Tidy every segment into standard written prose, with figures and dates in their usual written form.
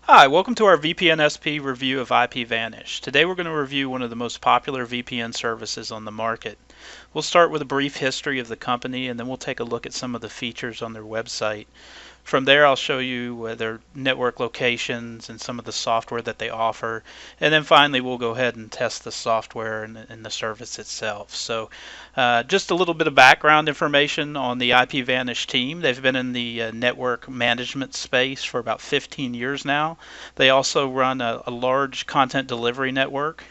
Hi, welcome to our VPN-SP review of IPVanish. Today we're going to review one of the most popular VPN services on the market. We'll start with a brief history of the company and then we'll take a look at some of the features on their website. From there I'll show you their network locations and some of the software that they offer, and then finally we'll go ahead and test the software and the service itself. So just a little bit of background information on the IPVanish team. They've been in the network management space for about 15 years now. They also run a large content delivery network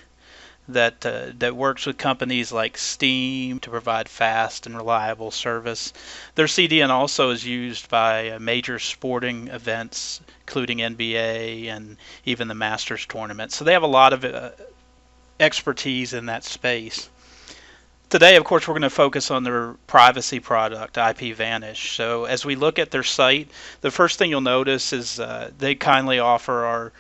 that works with companies like Steam to provide fast and reliable service. Their CDN also is used by major sporting events, including NBA and even the Masters tournament. So they have a lot of expertise in that space. Today, of course, we're going to focus on their privacy product, IPVanish. So as we look at their site, the first thing you'll notice is they kindly offer our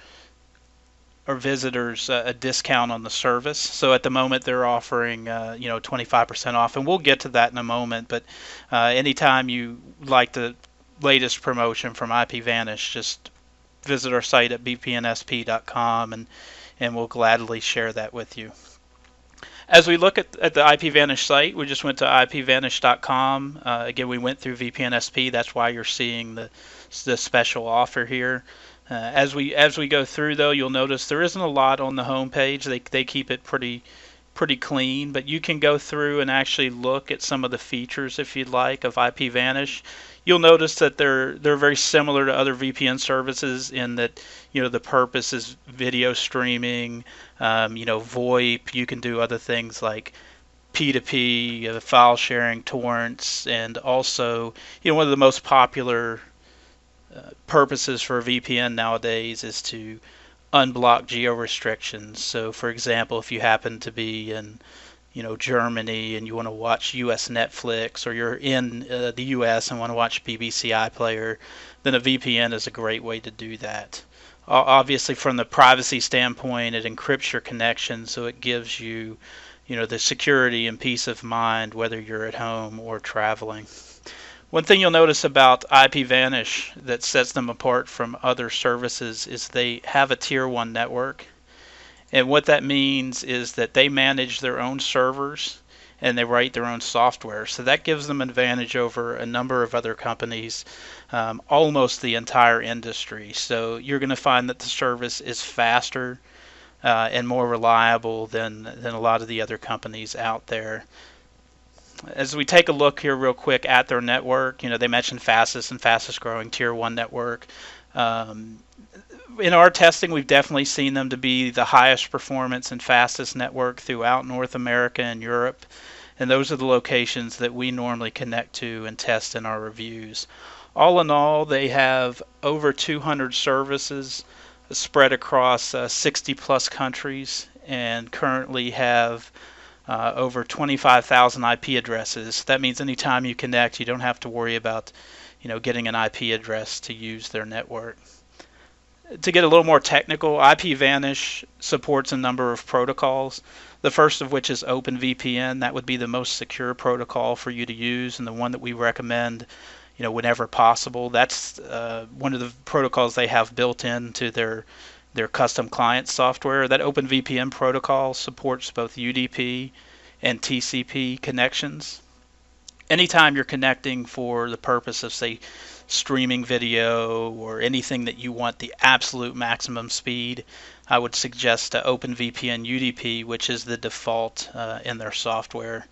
visitors a discount on the service. So at the moment they're offering 25% off, and we'll get to that in a moment. But anytime you like the latest promotion from IPVanish, just visit our site at vpnsp.com and we'll gladly share that with you. As we look at the IPVanish site, we just went to IPVanish.com. Again, we went through VPNSP. That's why you're seeing the special offer here. As we go through, though, you'll notice there isn't a lot on the home page. They keep it pretty clean, but you can go through and actually look at some of the features if you'd like of IPVanish. You'll notice that they're very similar to other VPN services in that the purpose is video streaming, VoIP. You can do other things like P2P, file sharing, torrents, and also one of the most popular purposes for a VPN nowadays is to unblock geo restrictions. So, for example, if you happen to be in Germany and you want to watch U.S. Netflix, or you're in the U.S. and want to watch BBC iPlayer, then a VPN is a great way to do that. Obviously, from the privacy standpoint, it encrypts your connection, so it gives you, the security and peace of mind whether you're at home or traveling. One thing you'll notice about IPVanish that sets them apart from other services is they have a Tier 1 network. And what that means is that they manage their own servers and they write their own software. So that gives them an advantage over a number of other companies, almost the entire industry. So you're going to find that the service is faster and more reliable than a lot of the other companies out there. As we take a look here real quick at their network, they mentioned fastest growing Tier 1 network. In our testing, we've definitely seen them to be the highest performance and fastest network throughout North America and Europe. And those are the locations that we normally connect to and test in our reviews. All in all, they have over 200 services spread across 60 plus countries and currently have over 25,000 IP addresses. That means anytime you connect, you don't have to worry about, getting an IP address to use their network. To get a little more technical, IPVanish supports a number of protocols. The first of which is OpenVPN. That would be the most secure protocol for you to use and the one that we recommend, whenever possible. That's one of the protocols they have built into their custom client software. That OpenVPN protocol supports both UDP and TCP connections. Anytime you're connecting for the purpose of, say, streaming video or anything that you want the absolute maximum speed, I would suggest OpenVPN UDP, which is the default in their software.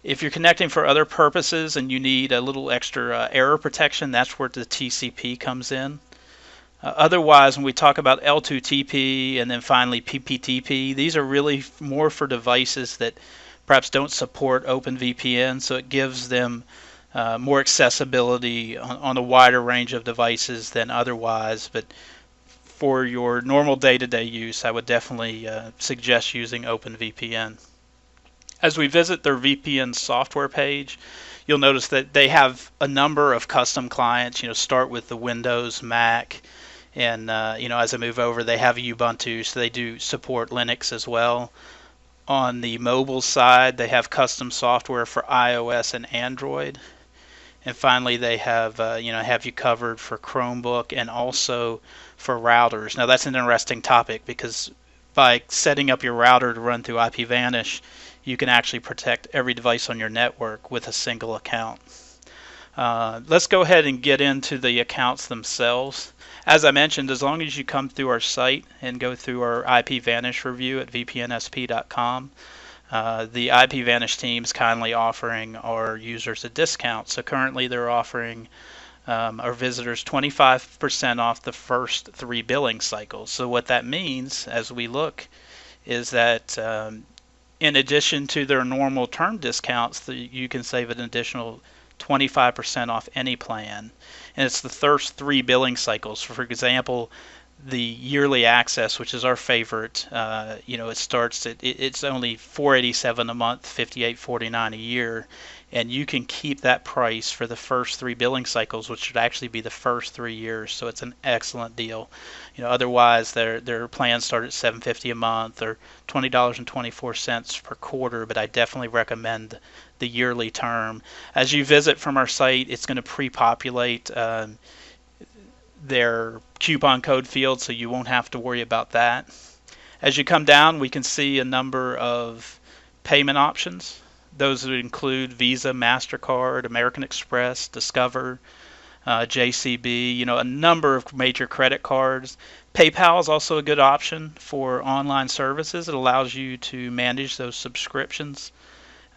If you're connecting for other purposes and you need a little extra error protection, that's where the TCP comes in. Otherwise, when we talk about L2TP and then finally PPTP, these are really more for devices that perhaps don't support OpenVPN, so it gives them more accessibility on a wider range of devices than otherwise. But for your normal day-to-day use, I would definitely suggest using OpenVPN. As we visit their VPN software page, you'll notice that they have a number of custom clients. Start with the Windows, Mac, and as I move over, they have Ubuntu, so they do support Linux as well. On the mobile side, they have custom software for iOS and Android. And finally, they have have you covered for Chromebook and also for routers. Now that's an interesting topic because by setting up your router to run through IPVanish, you can actually protect every device on your network with a single account. Let's go ahead and get into the accounts themselves. As I mentioned, as long as you come through our site and go through our IPVanish review at vpnsp.com, the IPVanish team is kindly offering our users a discount. So currently they're offering our visitors 25% off the first 3 billing cycles. So what that means as we look is that in addition to their normal term discounts, you can save an additional 25% off any plan. And it's the first 3 billing cycles. For example, the yearly access, which is our favorite, it starts at it's only $487 a month, $58.49 a year, and you can keep that price for the first 3 billing cycles, which should actually be the first 3 years. So it's an excellent deal. Otherwise their plans start at $750 a month or $20.24 per quarter, but I definitely recommend the yearly term. As you visit from our site, it's going to pre-populate their coupon code field, so you won't have to worry about that. As you come down, we can see a number of payment options. Those would include Visa, MasterCard, American Express, Discover, JCB, a number of major credit cards. PayPal is also a good option for online services. It allows you to manage those subscriptions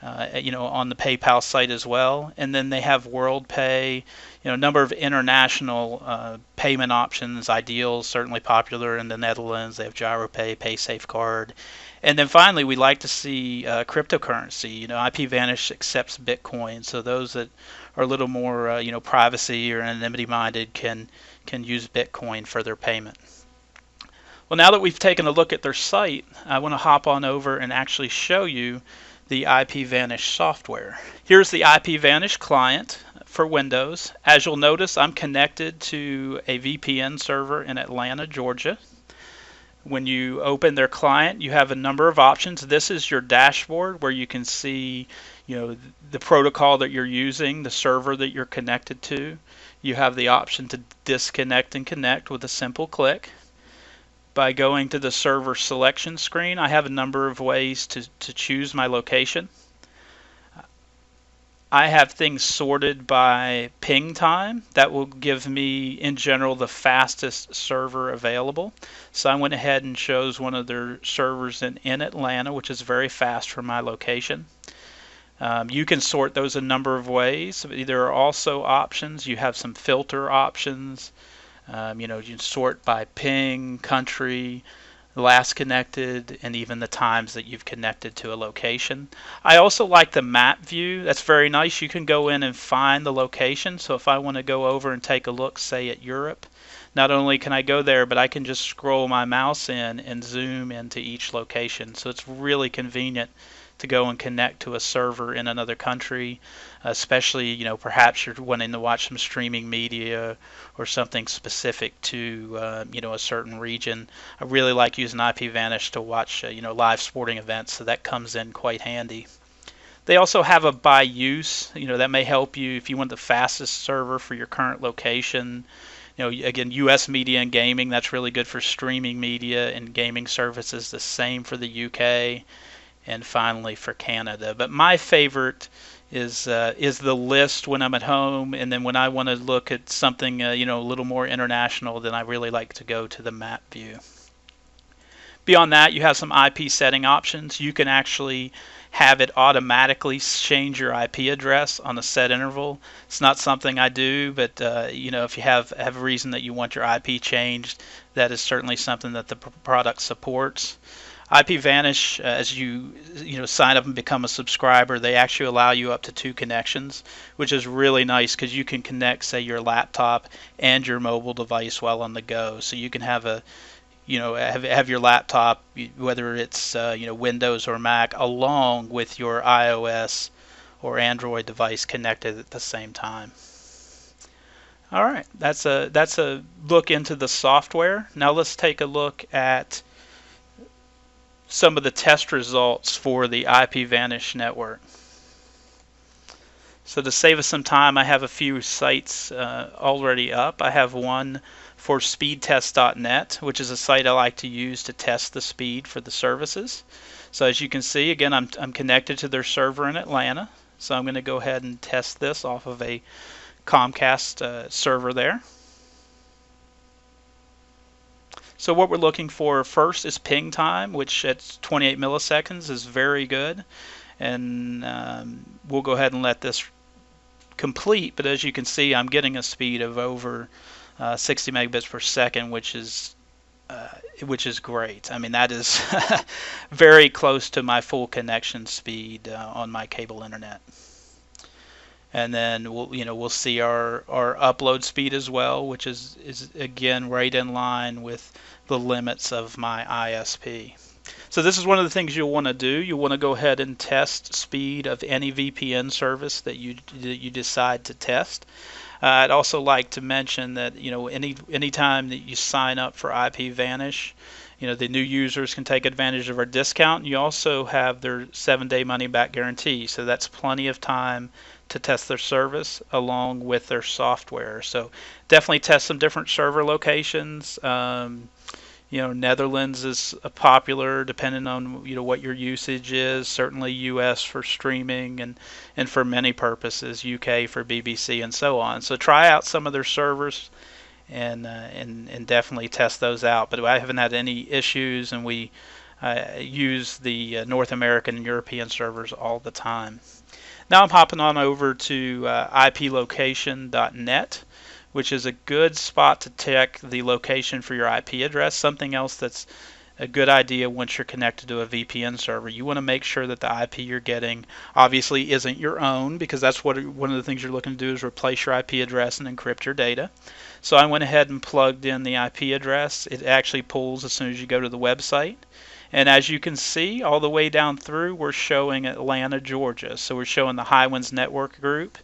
on the PayPal site as well. And then they have WorldPay, a number of international payment options. Ideal, certainly popular in the Netherlands. They have GiroPay, PaySafeCard. And then finally, we like to see cryptocurrency. IPVanish accepts Bitcoin, so those that are a little more privacy or anonymity minded can use Bitcoin for their payment. Well, now that we've taken a look at their site, I want to hop on over and actually show you the IPVanish software. Here's the IPVanish client for Windows. As you'll notice, I'm connected to a VPN server in Atlanta, Georgia. When you open their client, you have a number of options. This is your dashboard where you can see the protocol that you're using, the server that you're connected to. You have the option to disconnect and connect with a simple click. By going to the server selection screen, I have a number of ways to choose my location. I have things sorted by ping time. That will give me, in general, the fastest server available. So I went ahead and chose one of their servers in Atlanta, which is very fast for my location. You can sort those a number of ways. There are also options. You have some filter options. You can sort by ping, country, last connected, and even the times that you've connected to a location. I also like the map view. That's very nice. You can go in and find the location. So if I want to go over and take a look, say at Europe, not only can I go there, but I can just scroll my mouse in and zoom into each location. So it's really convenient to go and connect to a server in another country, especially perhaps you're wanting to watch some streaming media or something specific to a certain region. I really like using IPVanish to watch live sporting events, so that comes in quite handy. They also have a by use, that may help you if you want the fastest server for your current location. Again, US media and gaming, that's really good for streaming media and gaming services. The same for the UK. And finally for Canada. But my favorite is the list when I'm at home, and then when I want to look at something a little more international, then I really like to go to the map view. Beyond that, you have some IP setting options. You can actually have it automatically change your IP address on a set interval. It's not something I do, but if you have a reason that you want your IP changed, that is certainly something that the product supports. IPVanish, as you sign up and become a subscriber, they actually allow you up to 2 connections, which is really nice because you can connect, say, your laptop and your mobile device while on the go. So you can have have your laptop, whether it's Windows or Mac, along with your iOS or Android device connected at the same time. All right, that's a look into the software. Now let's take a look at some of the test results for the IPVanish network. So to save us some time, I have a few sites already up. I have one for speedtest.net, which is a site I like to use to test the speed for the services. So as you can see, again, I'm connected to their server in Atlanta. So I'm going to go ahead and test this off of a Comcast server there. So what we're looking for first is ping time, which at 28 milliseconds is very good. And we'll go ahead and let this complete, but as you can see, I'm getting a speed of over 60 megabits per second, which is great. I mean, that is very close to my full connection speed on my cable internet. And then we'll see our upload speed as well, which is again right in line with the limits of my ISP. So this is one of the things you'll want to do. You want to go ahead and test speed of any VPN service that you decide to test. I'd also like to mention that any time that you sign up for IPVanish, the new users can take advantage of our discount. You also have their 7-day money-back guarantee, so that's plenty of time to test their service along with their software. So definitely test some different server locations. Netherlands is popular depending on what your usage is. Certainly US for streaming and for many purposes. UK for BBC and so on. So try out some of their servers and definitely test those out. But I haven't had any issues, and we use the North American and European servers all the time. Now I'm hopping on over to IPlocation.net, which is a good spot to check the location for your IP address. Something else that's a good idea once you're connected to a VPN server. You want to make sure that the IP you're getting obviously isn't your own, because that's one of the things you're looking to do is replace your IP address and encrypt your data. So I went ahead and plugged in the IP address. It actually pulls as soon as you go to the website. And as you can see, all the way down through, we're showing Atlanta, Georgia. So we're showing the Highwinds Network Group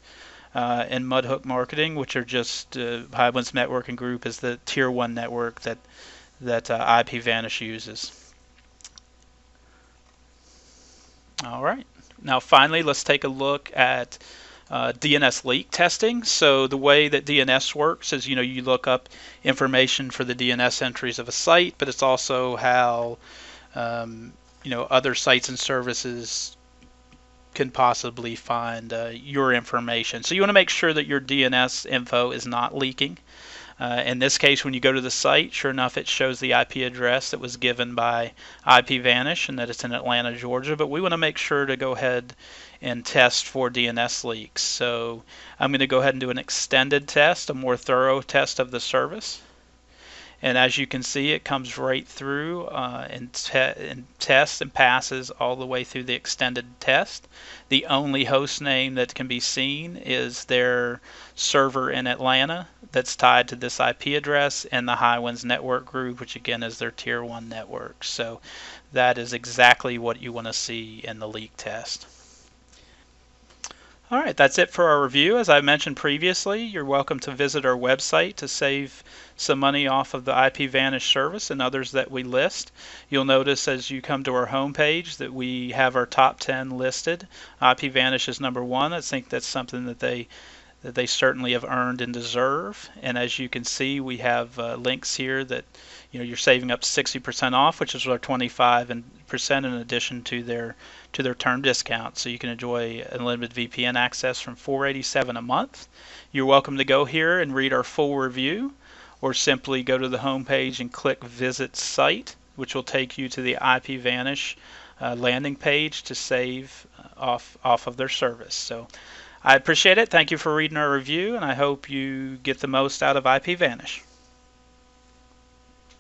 and Mudhook Marketing, which are just Highwinds Networking Group is the Tier 1 network that IPVanish uses. All right. Now finally, let's take a look at DNS leak testing. So the way that DNS works is, you look up information for the DNS entries of a site, but it's also how other sites and services can possibly find your information. So you want to make sure that your DNS info is not leaking. In this case, when you go to the site, sure enough, it shows the IP address that was given by IPVanish and that it's in Atlanta, Georgia. But we want to make sure to go ahead and test for DNS leaks. So I'm going to go ahead and do an extended test, a more thorough test of the service. And as you can see, it comes right through and tests and passes all the way through the extended test. The only host name that can be seen is their server in Atlanta that's tied to this IP address, and the Highwinds Network Group, which again is their Tier 1 network. So that is exactly what you want to see in the leak test. All right, that's it for our review. As I mentioned previously, you're welcome to visit our website to save some money off of the IPVanish service and others that we list. You'll notice as you come to our homepage that we have our top 10 listed. IPVanish is number 1. I think that's something that they certainly have earned and deserve. And as you can see, we have links here that you're saving up 60% off, which is our 25% in addition to their term discount. So you can enjoy unlimited VPN access from $487 a month. You're welcome to go here and read our full review, or simply go to the home page and click Visit Site, which will take you to the IPVanish landing page to save off of their service. So I appreciate it. Thank you for reading our review, and I hope you get the most out of IPVanish.